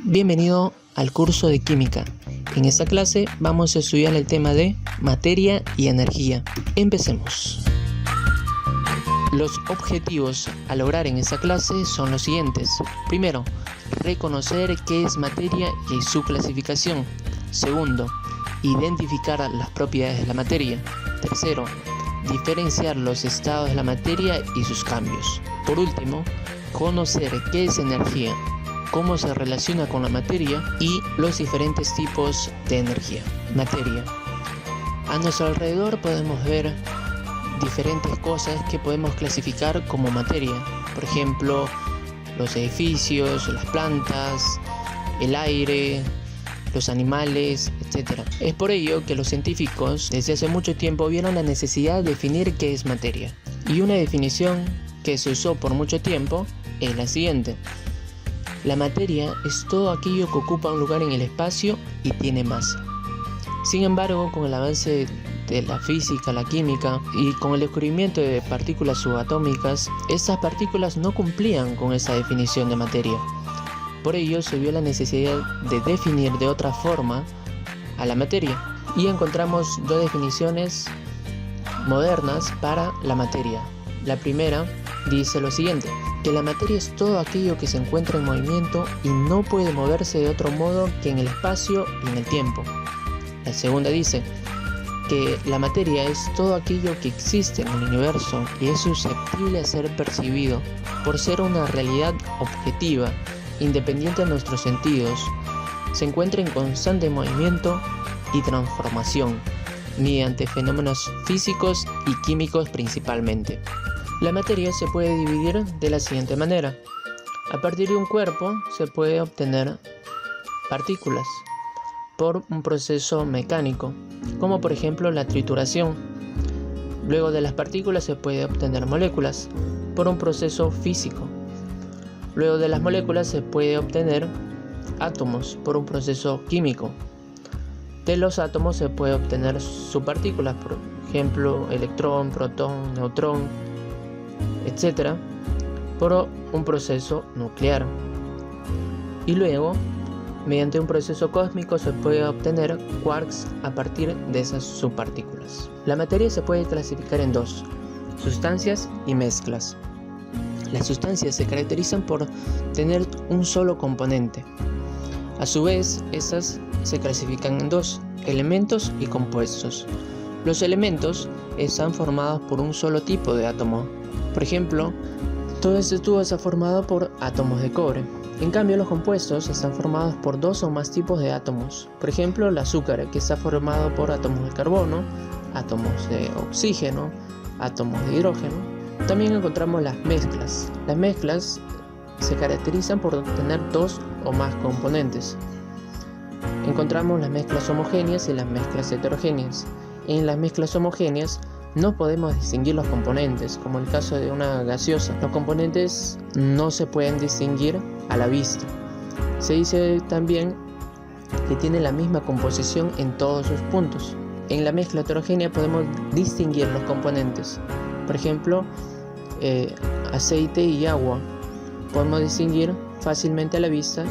Bienvenido al curso de química. En esta clase vamos a estudiar el tema de materia y energía. Empecemos. Los objetivos a lograr en esta clase son los siguientes. Primero, reconocer qué es materia y su clasificación. Segundo, identificar las propiedades de la materia. Tercero, diferenciar los estados de la materia y sus cambios. Por último, conocer qué es energía, cómo se relaciona con la materia y los diferentes tipos de energía. Materia. A nuestro alrededor podemos ver diferentes cosas que podemos clasificar como materia. Por ejemplo, los edificios, las plantas, el aire, los animales, etc. Es por ello que los científicos desde hace mucho tiempo vieron la necesidad de definir qué es materia. Y una definición que se usó por mucho tiempo es la siguiente. La materia es todo aquello que ocupa un lugar en el espacio y tiene masa. Sin embargo, con el avance de la física, la química y con el descubrimiento de partículas subatómicas, estas partículas no cumplían con esa definición de materia. Por ello se vio la necesidad de definir de otra forma a la materia y encontramos dos definiciones modernas para la materia. La primera dice lo siguiente, que la materia es todo aquello que se encuentra en movimiento y no puede moverse de otro modo que en el espacio y en el tiempo. La segunda dice que la materia es todo aquello que existe en el universo y es susceptible a ser percibido por ser una realidad objetiva, independiente de nuestros sentidos. Se encuentra en constante movimiento y transformación mediante fenómenos físicos y químicos principalmente. La materia se puede dividir de la siguiente manera. A partir de un cuerpo se puede obtener partículas por un proceso mecánico, como por ejemplo la trituración. Luego de las partículas se puede obtener moléculas por un proceso físico. Luego de las moléculas se puede obtener átomos por un proceso químico. De los átomos se puede obtener subpartículas, por ejemplo electrón, protón, neutrón, etc., por un proceso nuclear. Y luego, mediante un proceso cósmico, se puede obtener quarks a partir de esas subpartículas. La materia se puede clasificar en dos: sustancias y mezclas. Las sustancias se caracterizan por tener un solo componente. A su vez, estas se clasifican en dos: elementos y compuestos. Los elementos están formados por un solo tipo de átomo. Por ejemplo, todo este tubo está formado por átomos de cobre. En cambio, los compuestos están formados por dos o más tipos de átomos. Por ejemplo, el azúcar, que está formado por átomos de carbono, átomos de oxígeno, átomos de hidrógeno. También encontramos las mezclas. Las mezclas se caracterizan por tener dos o más componentes. Encontramos las mezclas homogéneas y las mezclas heterogéneas. En las mezclas homogéneas no podemos distinguir los componentes, como en el caso de una gaseosa. Los componentes no se pueden distinguir a la vista. Se dice también que tienen la misma composición en todos sus puntos. En la mezcla heterogénea podemos distinguir los componentes. Por ejemplo, aceite y agua. Podemos distinguir fácilmente a la vista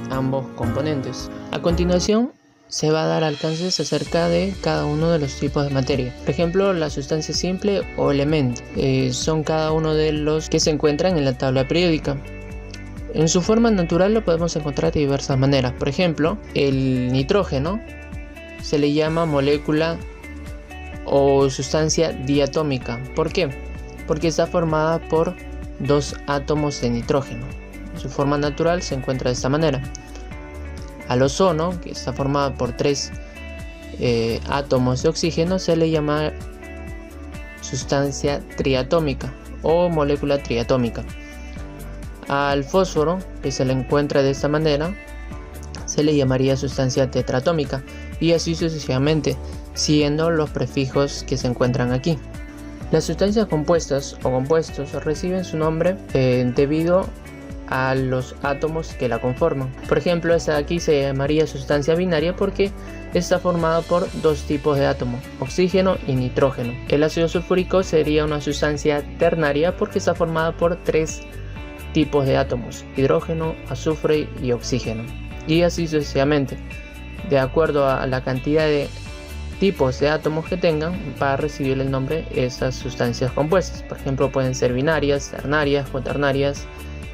ambos componentes. A continuación, se va a dar alcances acerca de cada uno de los tipos de materia. Por ejemplo, la sustancia simple o elemento son cada uno de los que se encuentran en la tabla periódica. En su forma natural lo podemos encontrar de diversas maneras. Por ejemplo, el nitrógeno se le llama molécula o sustancia diatómica. ¿Por qué? Porque está formada por dos átomos de nitrógeno. Su forma natural se encuentra de esta manera. Al ozono, que está formado por tres átomos de oxígeno, se le llama sustancia triatómica o molécula triatómica. Al fósforo, que se le encuentra de esta manera, se le llamaría sustancia tetratómica, y así sucesivamente, siguiendo los prefijos que se encuentran aquí. Las sustancias compuestas o compuestos reciben su nombre debido a los átomos que la conforman. Por ejemplo, esta de aquí se llamaría sustancia binaria porque está formada por dos tipos de átomos, oxígeno y nitrógeno. El ácido sulfúrico sería una sustancia ternaria porque está formada por tres tipos de átomos, hidrógeno, azufre y oxígeno. y así sucesivamente, de acuerdo a la cantidad de tipos de átomos que tengan para recibir el nombre de esas sustancias compuestas. Por ejemplo, pueden ser binarias, ternarias, cuaternarias,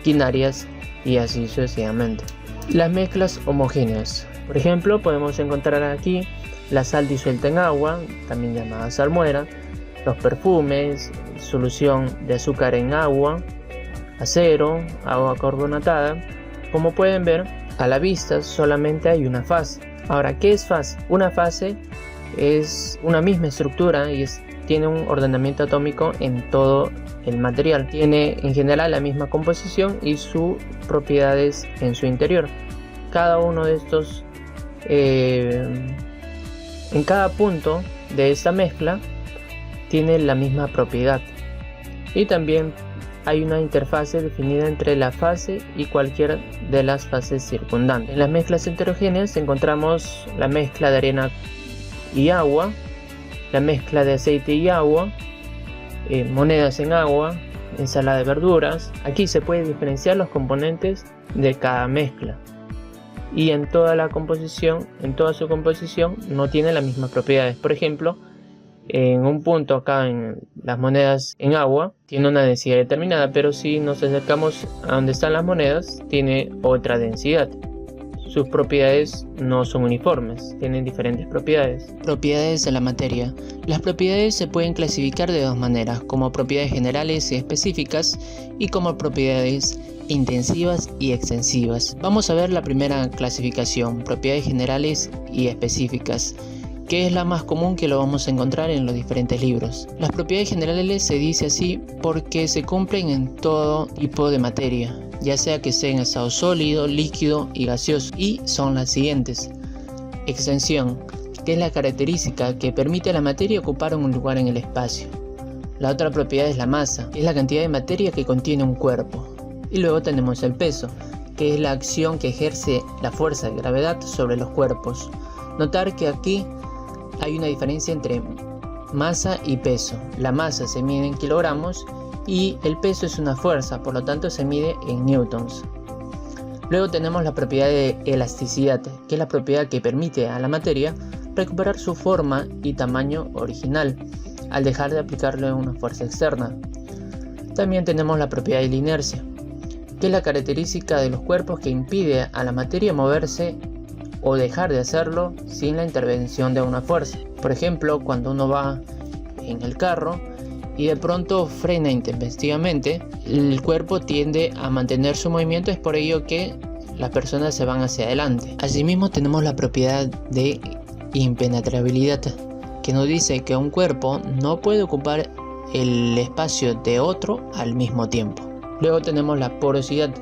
quinarias y así sucesivamente. Las mezclas homogéneas. Por ejemplo, podemos encontrar aquí la sal disuelta en agua, también llamada salmuera, los perfumes, solución de azúcar en agua, acero, agua carbonatada. Como pueden ver, a la vista solamente hay una fase. Ahora, ¿qué es fase? Una fase es una misma estructura y tiene un ordenamiento atómico en todo el material. Tiene en general la misma composición y sus propiedades en su interior. Cada uno de estos, en cada punto de esta mezcla, tiene la misma propiedad. Y también hay una interfase definida entre la fase y cualquiera de las fases circundantes. En las mezclas heterogéneas encontramos la mezcla de arena y agua, la mezcla de aceite y agua, monedas en agua, ensalada de verduras. Aquí se puede diferenciar los componentes de cada mezcla y en toda su composición no tiene las mismas propiedades. Por ejemplo, en un punto acá en las monedas en agua tiene una densidad determinada, pero si nos acercamos a donde están las monedas tiene otra densidad. Sus propiedades no son uniformes, tienen diferentes propiedades. Propiedades de la materia. Las propiedades se pueden clasificar de dos maneras, como propiedades generales y específicas y como propiedades intensivas y extensivas. Vamos a ver la primera clasificación, propiedades generales y específicas, que es la más común, que lo vamos a encontrar en los diferentes libros. Las propiedades generales se dice así porque se cumplen en todo tipo de materia, ya sea que sea en estado sólido, líquido y gaseoso, y son las siguientes. Extensión, que es la característica que permite a la materia ocupar un lugar en el espacio. La otra propiedad es la masa, que es la cantidad de materia que contiene un cuerpo. Y luego tenemos el peso, que es la acción que ejerce la fuerza de gravedad sobre los cuerpos. Notar que aquí hay una diferencia entre masa y peso. La masa se mide en kilogramos y el peso es una fuerza, por lo tanto se mide en newtons. Luego tenemos la propiedad de elasticidad, que es la propiedad que permite a la materia recuperar su forma y tamaño original al dejar de aplicarle una fuerza externa. También tenemos la propiedad de la inercia, que es la característica de los cuerpos que impide a la materia moverse o dejar de hacerlo sin la intervención de una fuerza. Por ejemplo, cuando uno va en el carro y de pronto frena intempestivamente, el cuerpo tiende a mantener su movimiento, es por ello que las personas se van hacia adelante. Asimismo tenemos la propiedad de impenetrabilidad, que nos dice que un cuerpo no puede ocupar el espacio de otro al mismo tiempo. Luego tenemos la porosidad,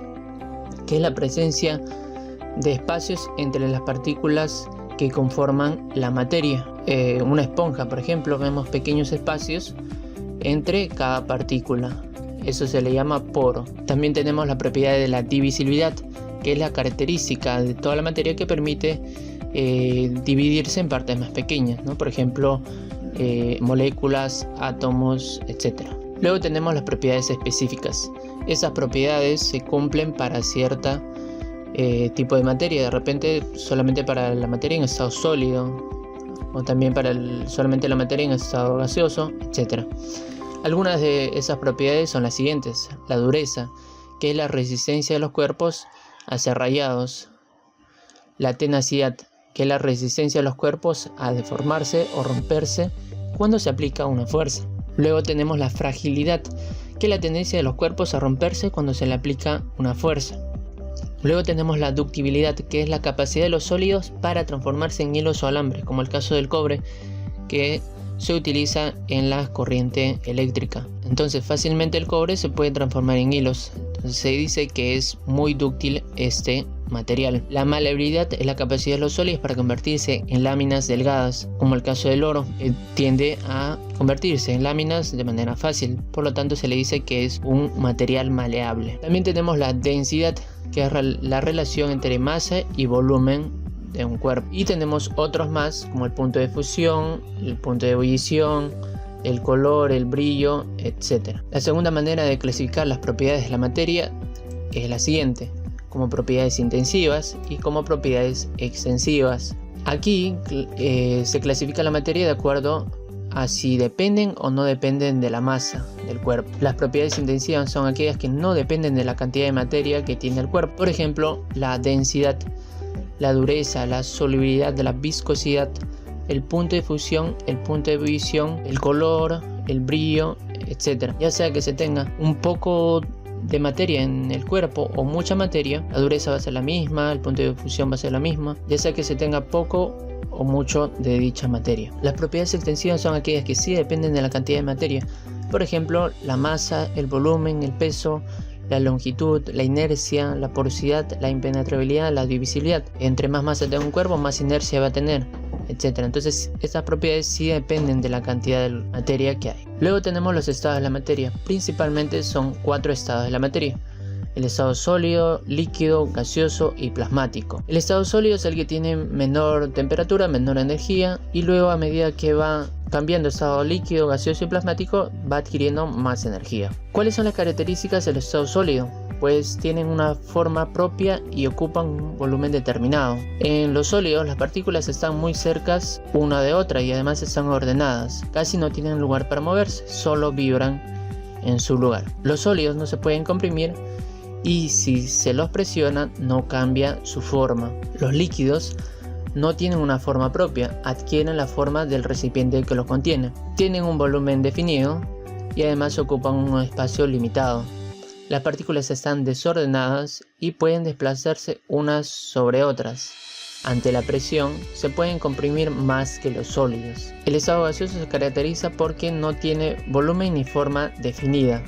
que es la presencia de espacios entre las partículas que conforman la materia. Una esponja, por ejemplo, vemos pequeños espacios entre cada partícula. Eso se le llama poro. También tenemos la propiedad de la divisibilidad, que es la característica de toda la materia que permite dividirse en partes más pequeñas, ¿no? Por ejemplo, moléculas, átomos, etc. Luego tenemos las propiedades específicas. Esas propiedades se cumplen para cierta tipo de materia, de repente solamente para la materia en estado sólido, o también para solamente la materia en estado gaseoso, etc. Algunas de esas propiedades son las siguientes: la dureza, que es la resistencia de los cuerpos a ser rayados; la tenacidad, que es la resistencia de los cuerpos a deformarse o romperse cuando se aplica una fuerza. Luego tenemos la fragilidad, que es la tendencia de los cuerpos a romperse cuando se le aplica una fuerza. Luego tenemos la ductibilidad, que es la capacidad de los sólidos para transformarse en hilos o alambres, como el caso del cobre, que se utiliza en la corriente eléctrica. Entonces fácilmente el cobre se puede transformar en hilos. Entonces se dice que es muy dúctil este material. La maleabilidad es la capacidad de los sólidos para convertirse en láminas delgadas, como el caso del oro, que tiende a convertirse en láminas de manera fácil. Por lo tanto se le dice que es un material maleable. También tenemos la densidad, que es la relación entre masa y volumen de un cuerpo. Y tenemos otros más, como el punto de fusión, el punto de ebullición, el color, el brillo, etc. La segunda manera de clasificar las propiedades de la materia es la siguiente: como propiedades intensivas y como propiedades extensivas. Aquí se clasifica la materia de acuerdo a si dependen o no dependen de la masa del cuerpo. Las propiedades intensivas son aquellas que no dependen de la cantidad de materia que tiene el cuerpo. Por ejemplo, la densidad, la dureza, la solubilidad, la viscosidad, el punto de fusión, el punto de ebullición, el color, el brillo, etc. Ya sea que se tenga un poco de materia en el cuerpo o mucha materia, la dureza va a ser la misma, el punto de fusión va a ser la misma, ya sea que se tenga poco o mucho de dicha materia. Las propiedades extensivas son aquellas que sí dependen de la cantidad de materia. Por ejemplo, la masa, el volumen, el peso, la longitud, la inercia, la porosidad, la impenetrabilidad, la divisibilidad. Entre más masa tenga un cuerpo, más inercia va a tener, etc. Entonces, estas propiedades sí dependen de la cantidad de materia que hay. Luego tenemos los estados de la materia. Principalmente son 4 estados de la materia: el estado sólido, líquido, gaseoso y plasmático. El estado sólido es el que tiene menor temperatura, menor energía, y luego a medida que va cambiando estado líquido, gaseoso y plasmático, va adquiriendo más energía. ¿Cuáles son las características del estado sólido? Pues tienen una forma propia y ocupan un volumen determinado. En los sólidos las partículas están muy cercas una de otra y además están ordenadas. Casi no tienen lugar para moverse, solo vibran en su lugar. Los sólidos no se pueden comprimir y si se los presiona no cambia su forma. Los líquidos no tienen una forma propia, adquieren la forma del recipiente que los contiene. Tienen un volumen definido y además ocupan un espacio limitado. Las partículas están desordenadas y pueden desplazarse unas sobre otras. Ante la presión se pueden comprimir más que los sólidos. El estado gaseoso se caracteriza porque no tiene volumen ni forma definida.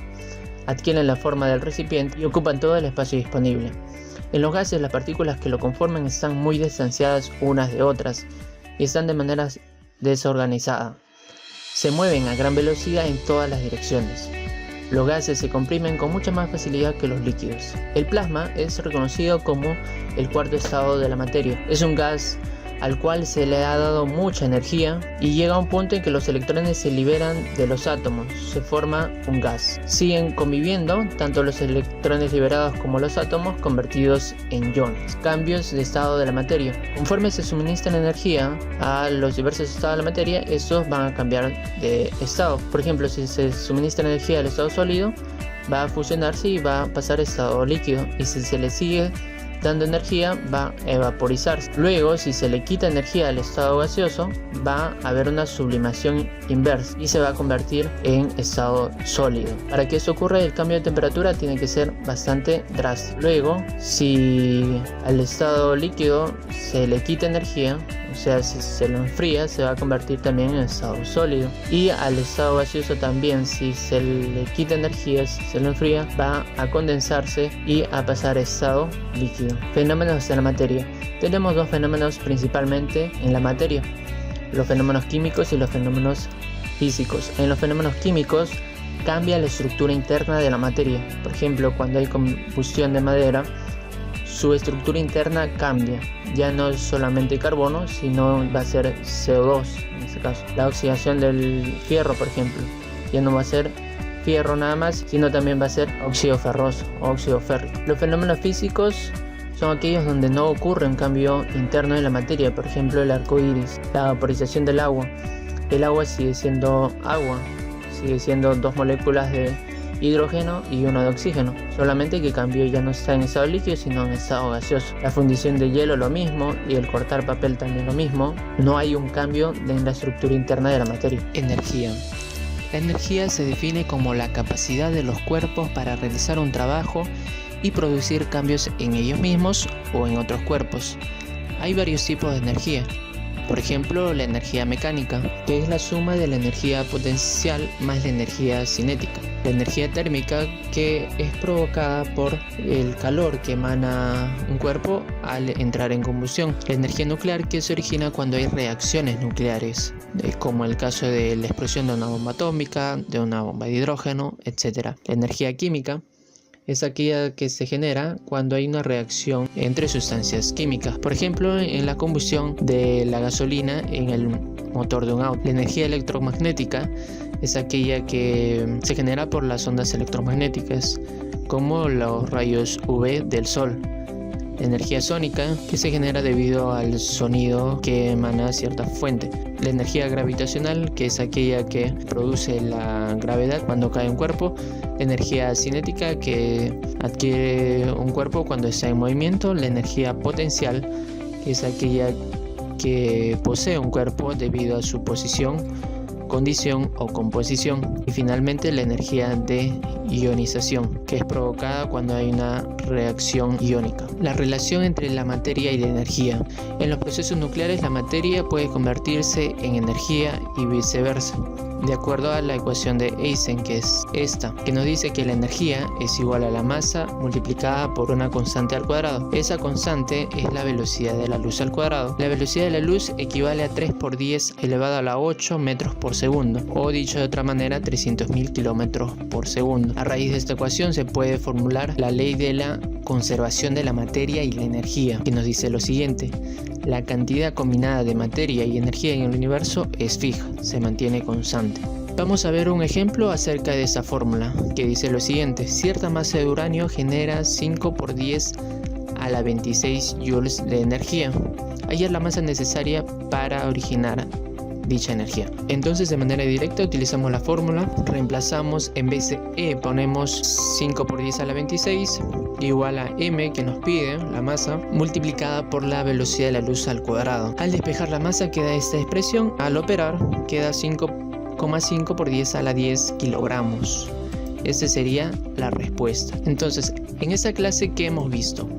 Adquieren la forma del recipiente y ocupan todo el espacio disponible. En los gases, las partículas que lo conforman están muy distanciadas unas de otras y están de manera desorganizada. Se mueven a gran velocidad en todas las direcciones. Los gases se comprimen con mucha más facilidad que los líquidos. El plasma es reconocido como el cuarto estado de la materia. Es un gas al cual se le ha dado mucha energía y llega a un punto en que los electrones se liberan de los átomos, se forma un gas. Siguen conviviendo tanto los electrones liberados como los átomos convertidos en iones. Cambios de estado de la materia. Conforme se suministra energía a los diversos estados de la materia, estos van a cambiar de estado. Por ejemplo, si se suministra energía al estado sólido, va a fusionarse y va a pasar a estado líquido, y si se le sigue dando energía va a evaporizarse. Luego, si se le quita energía al estado gaseoso, va a haber una sublimación inversa y se va a convertir en estado sólido. Para que eso ocurra, el cambio de temperatura tiene que ser bastante drástico. Luego, si al estado líquido se le quita energía, o sea, si se lo enfría, se va a convertir también en estado sólido. Y al estado gaseoso también, si se le quita energía, si se lo enfría, va a condensarse y a pasar a estado líquido. Fenómenos de la materia. Tenemos dos fenómenos principalmente en la materia: los fenómenos químicos y los fenómenos físicos. En los fenómenos químicos cambia la estructura interna de la materia. Por ejemplo, cuando hay combustión de madera, su estructura interna cambia. Ya no es solamente carbono, sino va a ser CO2 en este caso. La oxidación del fierro, por ejemplo, ya no va a ser fierro nada más, sino también va a ser óxido ferroso o óxido férrico. Los fenómenos físicos son aquellos donde no ocurre un cambio interno en la materia. Por ejemplo, el arco iris, la vaporización del agua. El agua sigue siendo agua, sigue siendo dos moléculas de hidrógeno y una de oxígeno, solamente que cambió, ya no está en estado líquido sino en estado gaseoso. La fundición de hielo lo mismo, y el cortar papel también lo mismo. No hay un cambio en la estructura interna de la materia. Energía. La energía se define como la capacidad de los cuerpos para realizar un trabajo y producir cambios en ellos mismos o en otros cuerpos. Hay varios tipos de energía. Por ejemplo, la energía mecánica, que es la suma de la energía potencial más la energía cinética. La energía térmica, que es provocada por el calor que emana un cuerpo al entrar en combustión. La energía nuclear, que se origina cuando hay reacciones nucleares, como el caso de la explosión de una bomba atómica, de una bomba de hidrógeno, etc. La energía química es aquella que se genera cuando hay una reacción entre sustancias químicas, por ejemplo en la combustión de la gasolina en el motor de un auto. La energía electromagnética es aquella que se genera por las ondas electromagnéticas, como los rayos UV del sol. La energía sónica, que se genera debido al sonido que emana cierta fuente. La energía gravitacional, que es aquella que produce la gravedad cuando cae un cuerpo. La energía cinética, que adquiere un cuerpo cuando está en movimiento. La energía potencial, que es aquella que posee un cuerpo debido a su posición, condición o composición. Y finalmente la energía de ionización, que es provocada cuando hay una reacción iónica. La relación entre la materia y la energía. En los procesos nucleares la materia puede convertirse en energía y viceversa, de acuerdo a la ecuación de Einstein, que es esta, que nos dice que la energía es igual a la masa multiplicada por una constante al cuadrado. Esa constante es la velocidad de la luz al cuadrado. La velocidad de la luz equivale a 3 por 10 elevado a la 8 metros por segundo, o dicho de otra manera, 300.000 kilómetros por segundo. A raíz de esta ecuación se puede formular la ley de la conservación de la materia y la energía, que nos dice lo siguiente: la cantidad combinada de materia y energía en el universo es fija, se mantiene constante. Vamos a ver un ejemplo acerca de esa fórmula, que dice lo siguiente: cierta masa de uranio genera 5 por 10 a la 26 joules de energía. Ahí es la masa necesaria para originar dicha energía. Entonces, de manera directa utilizamos la fórmula, reemplazamos, en vez de E ponemos 5 por 10 a la 26 igual a M, que nos pide la masa, multiplicada por la velocidad de la luz al cuadrado. Al despejar la masa queda esta expresión, al operar queda 5,5 por 10 a la 10 kilogramos. Esta sería la respuesta. Entonces, en esta clase, ¿qué hemos visto?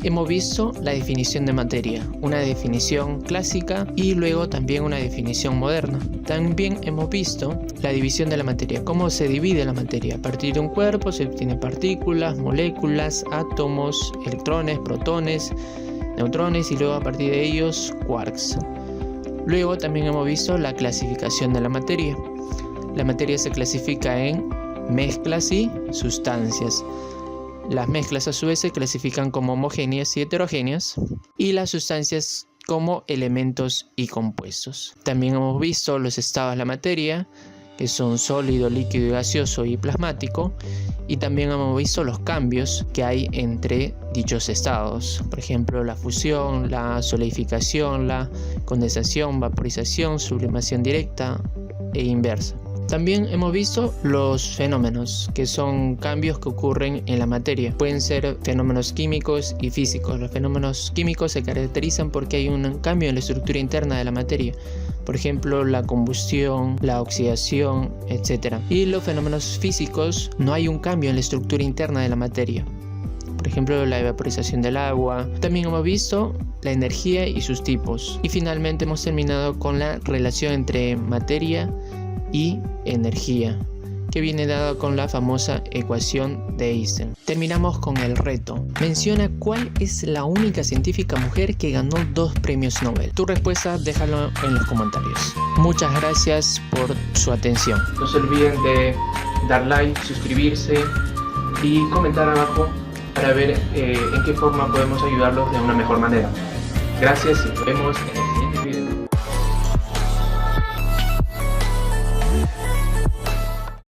Hemos visto la definición de materia, una definición clásica y luego también una definición moderna. También hemos visto la división de la materia, cómo se divide la materia. A partir de un cuerpo se obtienen partículas, moléculas, átomos, electrones, protones, neutrones y luego a partir de ellos quarks. Luego también hemos visto la clasificación de la materia. La materia se clasifica en mezclas y sustancias. Las mezclas a su vez se clasifican como homogéneas y heterogéneas, y las sustancias como elementos y compuestos. También hemos visto los estados de la materia, que son sólido, líquido, gaseoso y plasmático, y también hemos visto los cambios que hay entre dichos estados, por ejemplo la fusión, la solidificación, la condensación, vaporización, sublimación directa e inversa. También hemos visto los fenómenos, que son cambios que ocurren en la materia. Pueden ser fenómenos químicos y físicos. Los fenómenos químicos se caracterizan porque hay un cambio en la estructura interna de la materia. Por ejemplo, la combustión, la oxidación, etc. Y los fenómenos físicos, no hay un cambio en la estructura interna de la materia. Por ejemplo, la evaporización del agua. También hemos visto la energía y sus tipos. Y finalmente hemos terminado con la relación entre materia y energía, que viene dada con la famosa ecuación de Einstein. Terminamos con el reto. Menciona cuál es la única científica mujer que ganó 2 premios Nobel. Tu respuesta déjalo en los comentarios. Muchas gracias por su atención. No se olviden de dar like, suscribirse y comentar abajo para ver en qué forma podemos ayudarlos de una mejor manera. Gracias y nos vemos en el